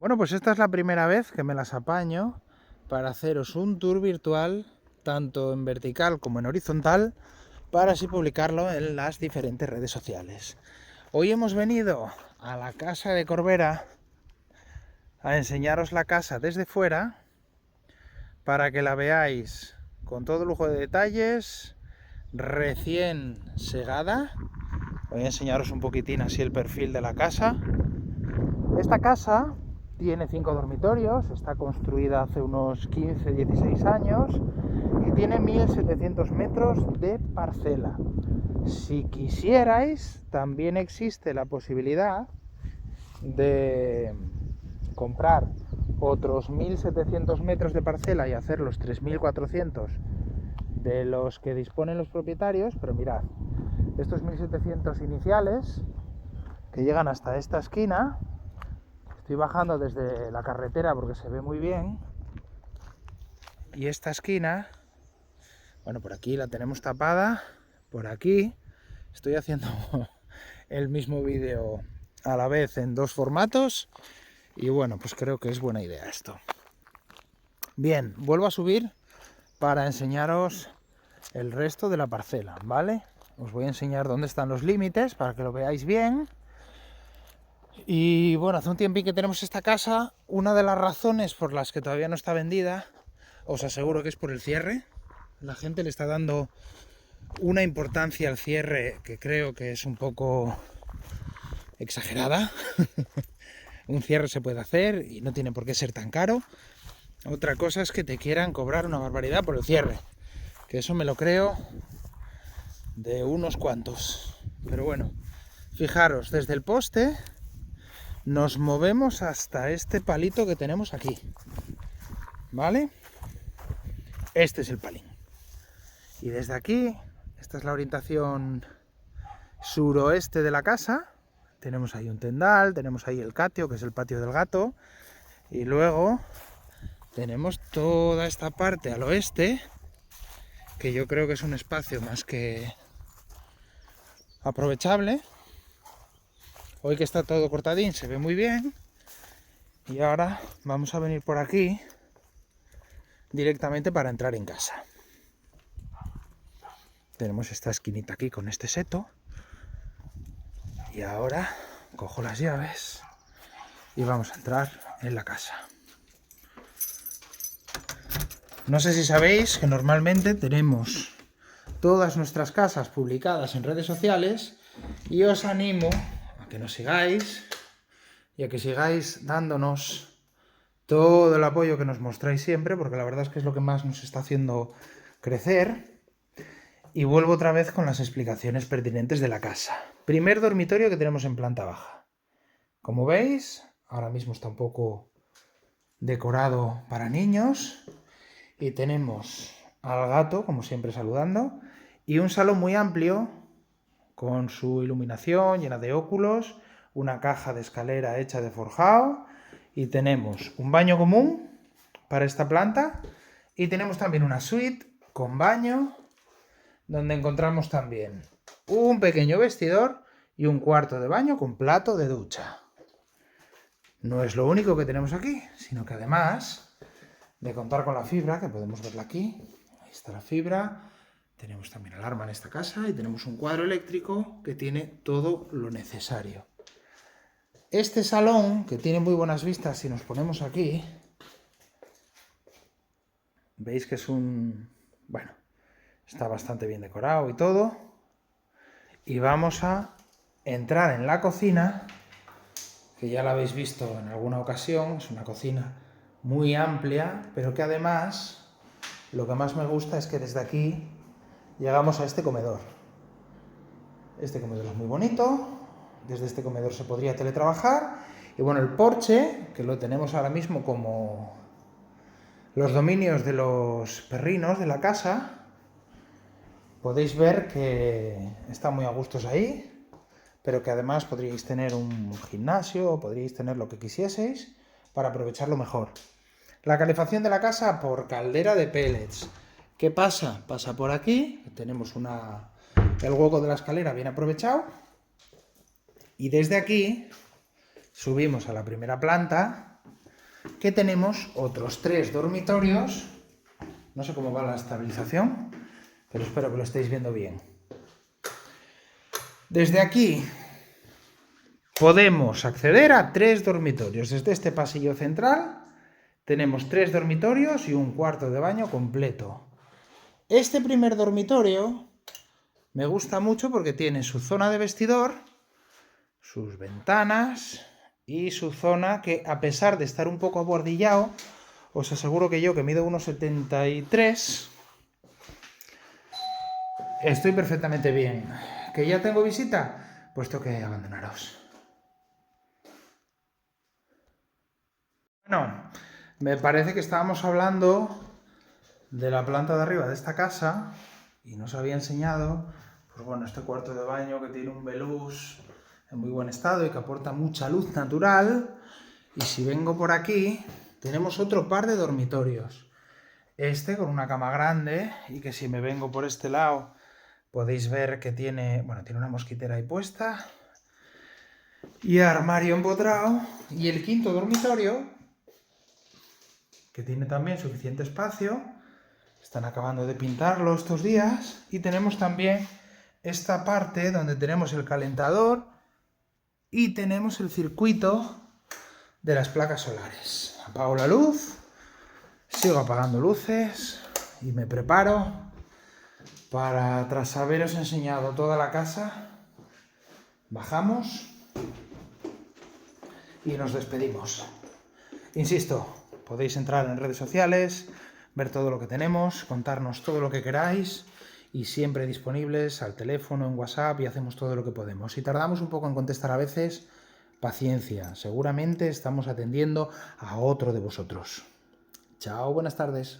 Bueno, pues esta es la primera vez que me las apaño para haceros un tour virtual, tanto en vertical como en horizontal, para así publicarlo en las diferentes redes sociales. Hoy hemos venido a la casa de Corbera a enseñaros la casa desde fuera, para que la veáis con todo lujo de detalles, recién segada. Voy a enseñaros un poquitín así el perfil de la casa. Esta casa tiene 5 dormitorios, está construida hace unos 15-16 años y tiene 1700 metros de parcela. Si quisierais, también existe la posibilidad de comprar otros 1700 metros de parcela y hacer los 3400 de los que disponen los propietarios, pero mirad, estos 1700 iniciales que llegan hasta esta esquina. Estoy bajando desde la carretera porque se ve muy bien. Y esta esquina, bueno, por aquí la tenemos tapada. Por aquí estoy haciendo el mismo vídeo a la vez en dos formatos. Y bueno, pues creo que es buena idea esto. Bien, vuelvo a subir para enseñaros el resto de la parcela, ¿vale? Os voy a enseñar dónde están los límites para que lo veáis bien. Y bueno, hace un tiempo que tenemos esta casa. Una de las razones por las que todavía no está vendida, os aseguro que es por el cierre. La gente le está dando una importancia al cierre que creo que es un poco exagerada. Un cierre se puede hacer y no tiene por qué ser tan caro. Otra cosa es que te quieran cobrar una barbaridad por el cierre, que eso me lo creo de unos cuantos. Pero bueno, fijaros, desde el poste nos movemos hasta este palito que tenemos aquí, ¿vale? Este es el palín. Y desde aquí, esta es la orientación suroeste de la casa. Tenemos ahí un tendal, tenemos ahí el catio, que es el patio del gato. Y luego tenemos toda esta parte al oeste, que yo creo que es un espacio más que aprovechable. Hoy que está todo cortadín se ve muy bien. Y ahora vamos a venir por aquí directamente para entrar en casa. Tenemos esta esquinita aquí con este seto. Y ahora cojo las llaves y vamos a entrar en la casa. No sé si sabéis que normalmente tenemos todas nuestras casas publicadas en redes sociales y os animo a que nos sigáis y a que sigáis dándonos todo el apoyo que nos mostráis siempre, porque la verdad es que es lo que más nos está haciendo crecer. Y vuelvo otra vez con las explicaciones pertinentes de la casa. Primer dormitorio que tenemos en planta baja. Como veis, ahora mismo está un poco decorado para niños. Y tenemos al gato, como siempre, saludando. Y un salón muy amplio, con su iluminación llena de óculos. Una caja de escalera hecha de forjado. Y tenemos un baño común para esta planta. Y tenemos también una suite con baño, donde encontramos también un pequeño vestidor y un cuarto de baño con plato de ducha. No es lo único que tenemos aquí, sino que además de contar con la fibra, que podemos verla aquí, ahí está la fibra, tenemos también alarma en esta casa y tenemos un cuadro eléctrico que tiene todo lo necesario. Este salón, que tiene muy buenas vistas, si nos ponemos aquí, veis que es bueno, está bastante bien decorado y todo. Y vamos a entrar en la cocina, que ya la habéis visto en alguna ocasión. Es una cocina muy amplia, pero que además lo que más me gusta es que desde aquí llegamos a este comedor. Este comedor es muy bonito. Desde este comedor se podría teletrabajar. Y bueno, el porche, que lo tenemos ahora mismo como los dominios de los perrinos de la casa, podéis ver que están muy a gustos ahí, pero que además podríais tener un gimnasio o podríais tener lo que quisieseis para aprovecharlo mejor. La calefacción de la casa por caldera de pellets. ¿Qué pasa? Pasa por aquí, tenemos el hueco de la escalera bien aprovechado, y desde aquí subimos a la primera planta, que tenemos otros 3 dormitorios. No sé cómo va la estabilización, pero espero que lo estéis viendo bien. Desde aquí podemos acceder a 3 dormitorios. Desde este pasillo central tenemos 3 dormitorios y un cuarto de baño completo. Este primer dormitorio me gusta mucho porque tiene su zona de vestidor, sus ventanas y su zona que, a pesar de estar un poco abordillado, os aseguro que yo, que mido 1,73, estoy perfectamente bien. ¿Que ya tengo visita? Pues tengo que abandonaros. Bueno, me parece que estábamos hablando de la planta de arriba de esta casa y nos había enseñado, pues bueno, este cuarto de baño que tiene un velús en muy buen estado y que aporta mucha luz natural. Y si vengo por aquí, tenemos otro par de dormitorios. Este con una cama grande y que si me vengo por este lado podéis ver que tiene, bueno, tiene una mosquitera ahí puesta y armario empotrado. Y el quinto dormitorio, que tiene también suficiente espacio, están acabando de pintarlo estos días, y tenemos también esta parte donde tenemos el calentador y tenemos el circuito de las placas solares. Apago la luz, sigo apagando luces y me preparo para, tras haberos enseñado toda la casa, bajamos y nos despedimos. Insisto, podéis entrar en redes sociales, ver todo lo que tenemos, contarnos todo lo que queráis y siempre disponibles al teléfono, en WhatsApp, y hacemos todo lo que podemos. Si tardamos un poco en contestar a veces, paciencia, seguramente estamos atendiendo a otro de vosotros. Chao, buenas tardes.